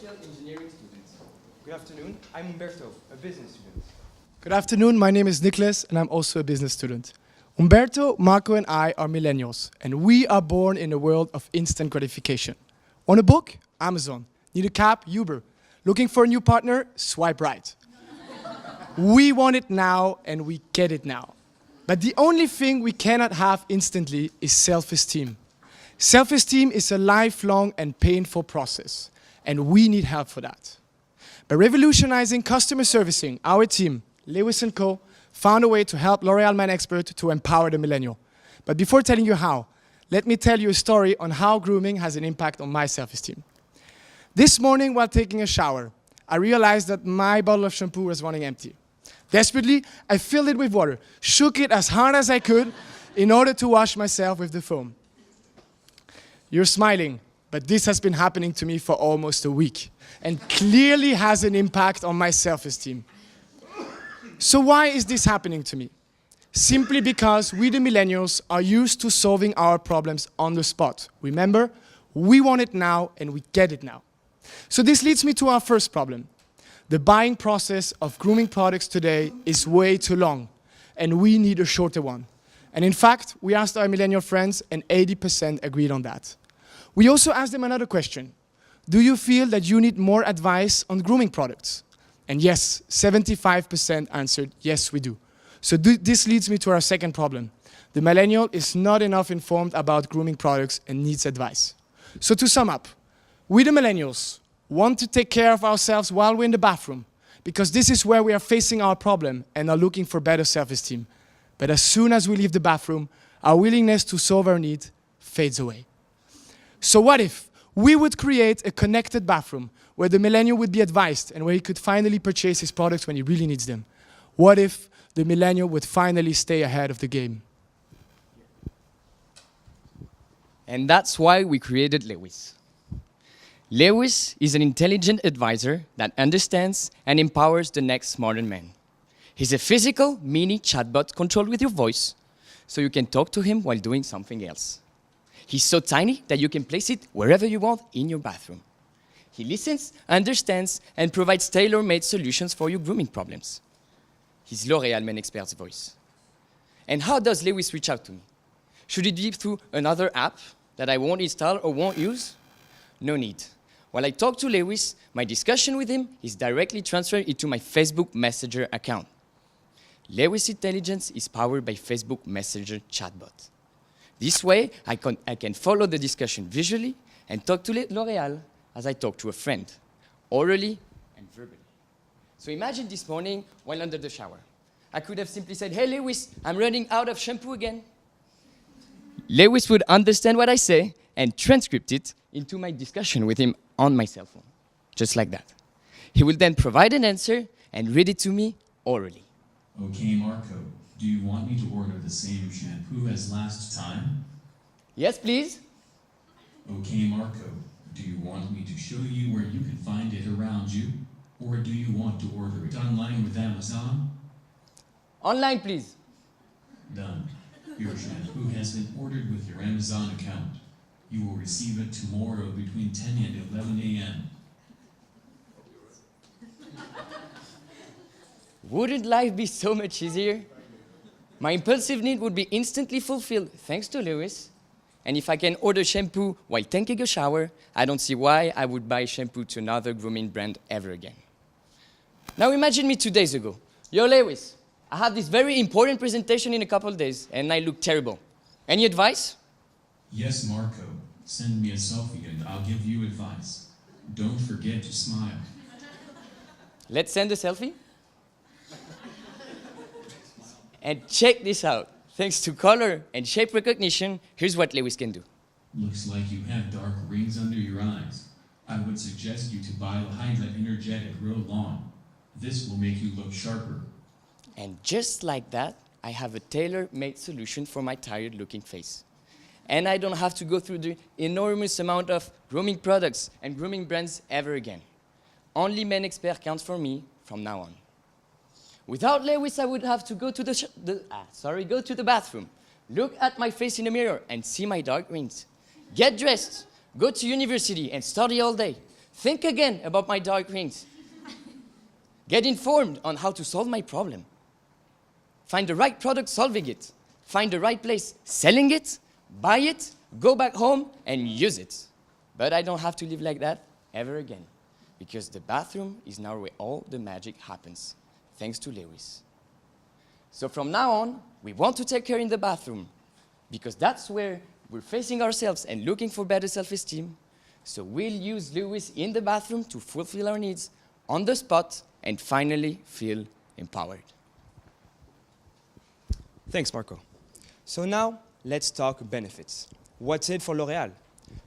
industrial engineering student. Good afternoon, I'm Umberto, a business student. Good afternoon, my name is Nicholas and I'm also a business student. Umberto, Marco and I are millennials and we are born in a world of instant gratification. Want a book? Amazon. Need a cab? Uber. Looking for a new partner? Swipe right. We want it now and we get it now. But the only thing we cannot have instantly is self-esteem. Self-esteem is a lifelong and painful process, and we need help for that. By revolutionizing customer servicing, our team, Lewis & Co., found a way to help L'Oréal Man Expert to empower the millennial. But before telling you how, let me tell you a story on how grooming has an impact on my self-esteem. This morning, while taking a shower, I realized that my bottle of shampoo was running empty. Desperately, I filled it with water, shook it as hard as I could in order to wash myself with the foam. You're smiling, but this has been happening to me for almost a week and clearly has an impact on my self-esteem. So why is this happening to me? Simply because we the millennials are used to solving our problems on the spot. Remember, we want it now and we get it now. So this leads me to our first problem. The buying process of grooming products today is way too long, and we need a shorter one. And in fact, we asked our millennial friends, and 80% agreed on that. We also asked them another question. Do you feel that you need more advice on grooming products? And yes, 75% answered, yes, we do. So this leads me to our second problem. The millennial is not enough informed about grooming products and needs advice. So to sum up, we the millennials want to take care of ourselves while we're in the bathroom, because this is where we are facing our problem and are looking for better self-esteem. But as soon as we leave the bathroom, our willingness to solve our need fades away. So what if we would create a connected bathroom where the millennial would be advised and where he could finally purchase his products when he really needs them? What if the millennial would finally stay ahead of the game? And that's why we created Lewis. Lewis is an intelligent advisor that understands and empowers the next modern man. He's a physical mini chatbot controlled with your voice, so you can talk to him while doing something else. He's so tiny that you can place it wherever you want in your bathroom. He listens, understands, and provides tailor-made solutions for your grooming problems. He's L'Oréal Man Expert's voice. And how does Lewis reach out to me? Should it be through another app that I won't install or won't use? No need. While I talk to Lewis, my discussion with him is directly transferred into my Facebook Messenger account. Lewis Intelligence is powered by Facebook Messenger chatbot. This way, I can follow the discussion visually and talk to L'Oréal as I talk to a friend, orally and verbally. So imagine this morning while under the shower. I could have simply said, "Hey Lewis, I'm running out of shampoo again." Lewis would understand what I say and transcript it into my discussion with him on my cell phone, just like that. He will then provide an answer and read it to me orally. Okay, Marco, do you want me to order the same shampoo as last time? Yes, please. Okay, Marco, do you want me to show you where you can find it around you? Or do you want to order it online with Amazon? Online, please. Done. Your shampoo has been ordered with your Amazon account. You will receive it tomorrow between 10 and 11 a.m. Wouldn't life be so much easier? My impulsive need would be instantly fulfilled thanks to Lewis. And if I can order shampoo while taking a shower, I don't see why I would buy shampoo to another grooming brand ever again. Now imagine me 2 days ago. Yo, Lewis, I have this very important presentation in a couple of days, and I look terrible. Any advice? Yes, Marco. Send me a selfie and I'll give you advice. Don't forget to smile. Let's send a selfie. And check this out. Thanks to color and shape recognition, here's what Lewis can do. Looks like you have dark rings under your eyes. I would suggest you to buy the Hydra Energetic Roll-On. This will make you look sharper. And just like that, I have a tailor-made solution for my tired-looking face. And I don't have to go through the enormous amount of grooming products and grooming brands ever again. Only Man Expert counts for me from now on. Without Lewis, I would have to go to the bathroom, look at my face in the mirror and see my dark rings. Get dressed, go to university and study all day, Think again about my dark rings. Get informed on how to solve my problem. Find the right product solving it. Find the right place selling it, buy it, go back home and use it. But I don't have to live like that ever again, because the bathroom is now where all the magic happens, thanks to Lewis. So from now on, we want to take care in the bathroom, because that's where we're facing ourselves and looking for better self-esteem. So we'll use Lewis in the bathroom to fulfill our needs on the spot and finally feel empowered. Thanks, Marco. So now, let's talk benefits. What's it for L'Oréal?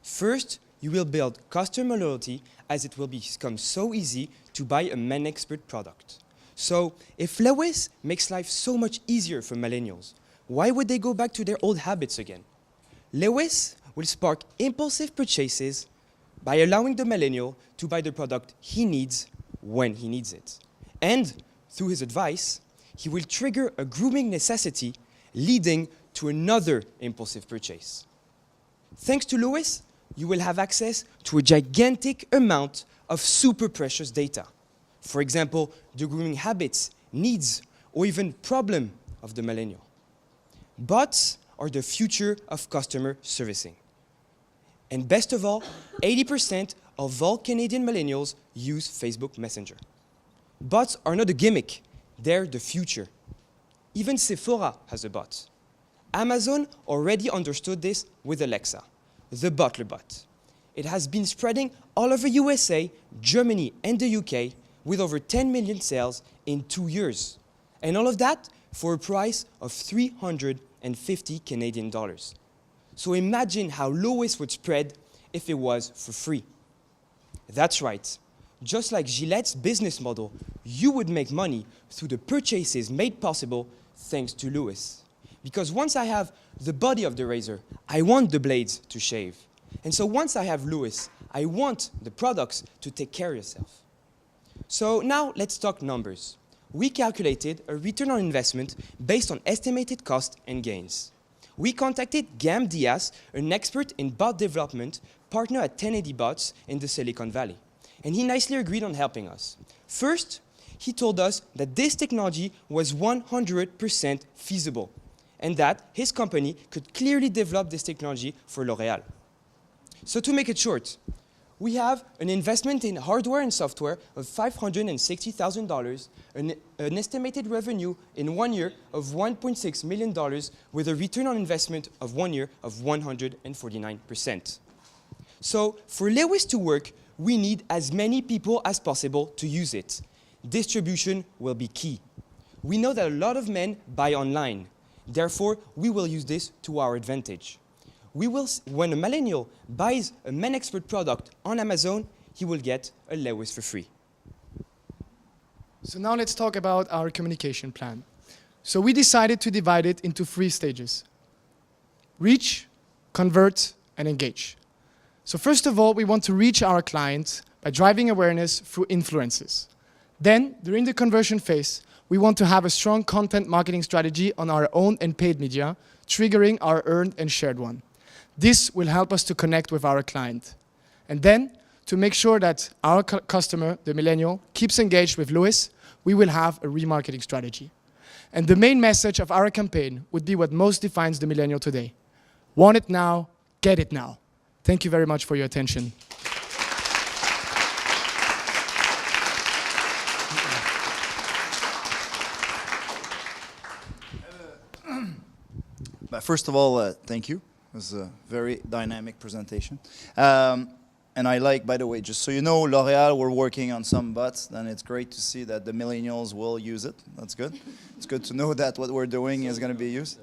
First, you will build customer loyalty as it will become so easy to buy a Men Expert product. So, if Lewis makes life so much easier for millennials, why would they go back to their old habits again? Lewis will spark impulsive purchases by allowing the millennial to buy the product he needs when he needs it. And, through his advice, he will trigger a grooming necessity leading to another impulsive purchase. Thanks to Lewis, you will have access to a gigantic amount of super precious data. For example, the grooming habits, needs, or even problem of the millennial. Bots are the future of customer servicing. And best of all, 80% of all Canadian millennials use Facebook Messenger. Bots are not a gimmick, they're the future. Even Sephora has a bot. Amazon already understood this with Alexa, the Butler bot. It has been spreading all over USA, Germany, and the UK with over 10 million sales in 2 years. And all of that for a price of 350 Canadian dollars. So imagine how Lewis would spread if it was for free. That's right. Just like Gillette's business model, you would make money through the purchases made possible thanks to Lewis. Because once I have the body of the razor, I want the blades to shave. And so once I have Lewis, I want the products to take care of yourself. So now let's talk numbers. We calculated a return on investment based on estimated cost and gains. We contacted Gam Diaz, an expert in bot development, partner at 1080 Bots in the Silicon Valley. And he nicely agreed on helping us. First, he told us that this technology was 100% feasible, and that his company could clearly develop this technology for L'Oréal. So to make it short, we have an investment in hardware and software of $560,000, an estimated revenue in 1 year of $1.6 million, with a return on investment of 1 year of 149%. So for Lewis to work, we need as many people as possible to use it. Distribution will be key. We know that a lot of men buy online. Therefore, we will use this to our advantage. When a millennial buys a Men Expert product on Amazon, he will get a Lewis for free. So now let's talk about our communication plan. So we decided to divide it into 3 stages: reach, convert, and engage. So first of all, we want to reach our clients by driving awareness through influencers. Then, during the conversion phase, we want to have a strong content marketing strategy on our own and paid media, triggering our earned and shared one. This will help us to connect with our client. And then, to make sure that our customer, the millennial, keeps engaged with Lewis, we will have a remarketing strategy. And the main message of our campaign would be what most defines the millennial today: want it now, get it now. Thank you very much for your attention. First of all, thank you. It was a very dynamic presentation. And I like, by the way, just so you know, L'Oréal, we're working on some bots, and it's great to see that the millennials will use it. That's good. It's good to know that what we're doing is going to be used.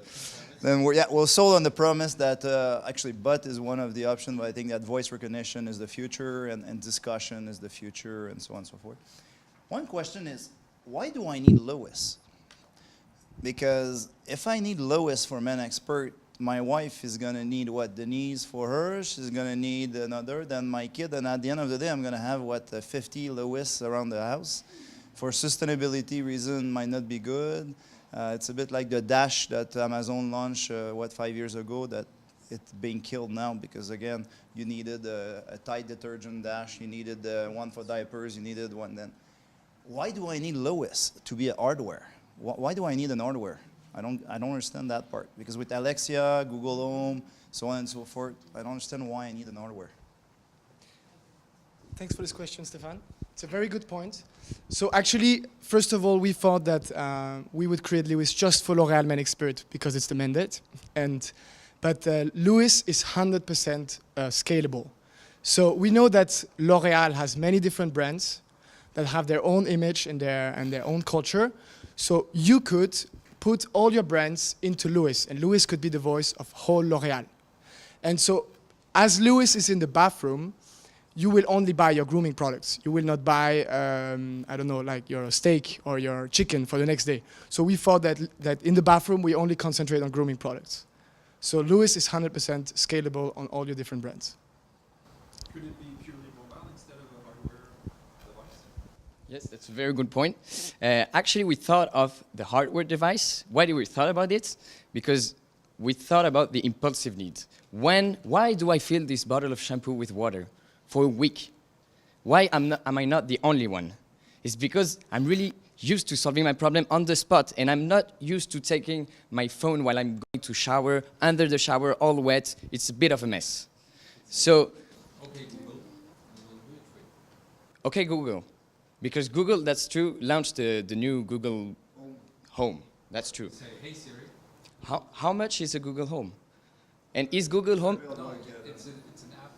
Then we're sold on the promise that actually bot is one of the options, but I think that voice recognition is the future, and discussion is the future, and so on and so forth. One question is, why do I need Lewis? Because if I need Lewis for Men Expert, my wife is going to need what? Denise for her. She's going to need another, then my kid. And at the end of the day, I'm going to have, 50 Lewis around the house. For sustainability reason, might not be good. It's a bit like the Dash that Amazon launched, 5 years ago, that it's being killed now because again, you needed a Tide detergent dash, you needed one for diapers, you needed one then. Why do I need Lewis to be a hardware? Why do I need an hardware? I don't understand that part. Because with Alexia, Google Home, so on and so forth, I don't understand why I need an hardware. Thanks for this question, Stéphane. It's a very good point. So actually, first of all, we thought that we would create Lewis just for L'Oréal Men Expert because it's the mandate. But Lewis is 100% scalable. So we know that L'Oréal has many different brands that have their own image and their own culture. So you could put all your brands into Lewis, and Lewis could be the voice of whole L'Oréal. And so as Lewis is in the bathroom, you will only buy your grooming products. You will not buy, I don't know, like your steak or your chicken for the next day. So we thought that in the bathroom, we only concentrate on grooming products. So Lewis is 100% scalable on all your different brands. Could it be purely mobile instead of a hardware device? Yes, that's a very good point. Actually, we thought of the hardware device. Why did we thought about it? Because we thought about the impulsive needs. Why do I fill this bottle of shampoo with water for a week? Why am I not the only one? It's because I'm really used to solving my problem on the spot, and I'm not used to taking my phone while I'm going to shower, under the shower, all wet. It's a bit of a mess. So, Okay, Google, we will do it for you. okay, Google. Because Google, that's true, launched the new Google Home. That's true. Say, hey Siri. How much is a Google Home? And is Google Home? No, it's an app.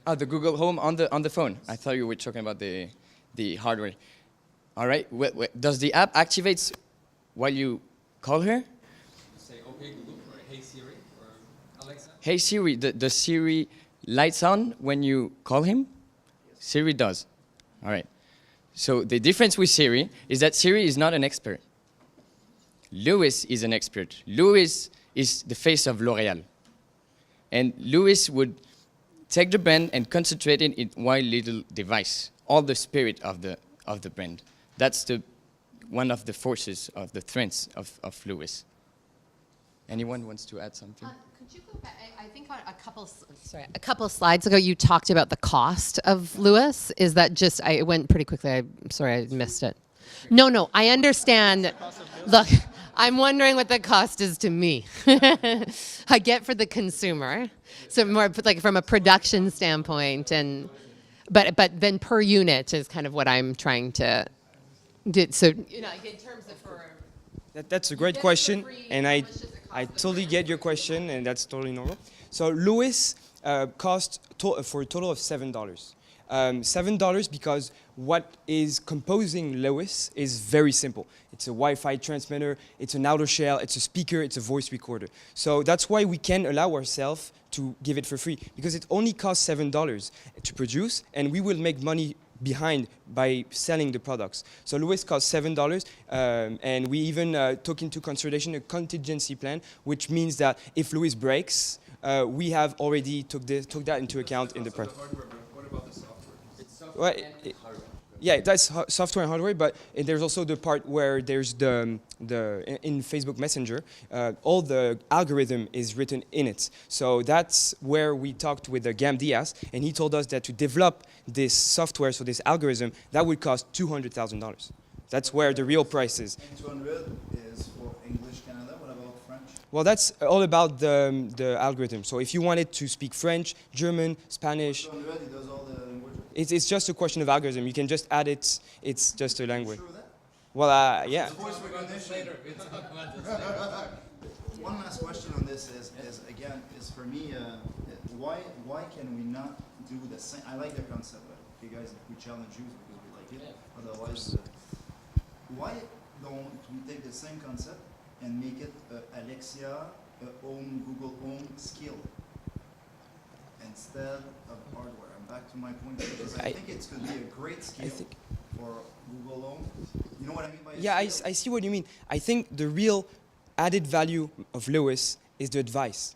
Oh, the Google Home on the phone. I thought you were talking about the hardware. All right. Does the app activate while you call her? Say, okay Google, or hey Siri, or Alexa. Hey Siri, the Siri lights on when you call him? Siri does. All right. So the difference with Siri is that Siri is not an expert. Lewis is an expert. Lewis is the face of L'Oréal. And Lewis would take the brand and concentrate it in one little device, all the spirit of the brand. That's one of the forces of the strengths of Lewis. Anyone wants to add something? Could you go back? I think on a couple slides ago, you talked about the cost of Lewis. Is that just? I went pretty quickly. I'm sorry, I missed it. No, I understand. Look, I'm wondering what the cost is to me. I get for the consumer, so more like from a production standpoint, but then per unit is kind of what I'm trying to do. So in terms of for. That's a great question, and I totally get your question, and that's totally normal. So Lewis cost for a total of $7. $7 because what is composing Lewis is very simple. It's a Wi-Fi transmitter, it's an outer shell, it's a speaker, it's a voice recorder. So that's why we can allow ourselves to give it for free, because it only costs $7 to produce, and we will make money behind by selling the products. So Lewis costs $7, and we even took into consideration a contingency plan, which means that if Lewis breaks, we have already took that into account in the price. Hardware, but what about the software? Well, yeah, that's software and hardware, but there's also the part where there's in Facebook Messenger, all the algorithm is written in it. So that's where we talked with Gam Diaz, and he told us that to develop this software, so this algorithm, that would cost $200,000. That's where the real price is. And 200 is for English Canada. What about French? Well, that's all about the algorithm. So if you wanted to speak French, German, Spanish, 200, it does all the languages. it's just a question of algorithm. You can just add it. It's just a language. Sure of that? Well, yeah. Voice recognition. One last question on this is again, for me, why can we not do the same? I like the concept, but okay guys, we challenge you because we like it. Otherwise, why don't we take the same concept and make it Alexia, Google Home skill instead of hardware? I'm back to my point because I think it's going to be a great skill for Google Home. You know what I mean by Yeah, I skill? see what you mean. I think the real added value of Lewis is the advice.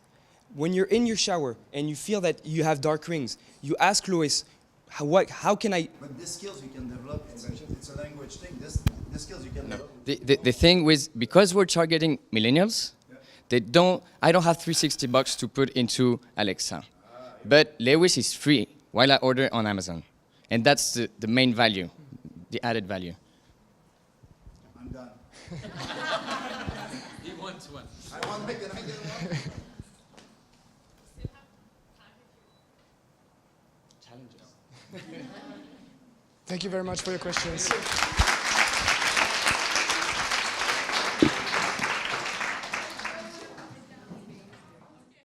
When you're in your shower and you feel that you have dark rings, you ask Lewis, how can I... But these skills you can develop. It's a language thing. This skills you can develop. The thing with, because we're targeting millennials, I don't have $360 to put into Alexa. But Lewis is free while I order on Amazon. And that's the main value, the added value. I'm done. He wants one. I want to make it. I get one. Thank you very much for your questions.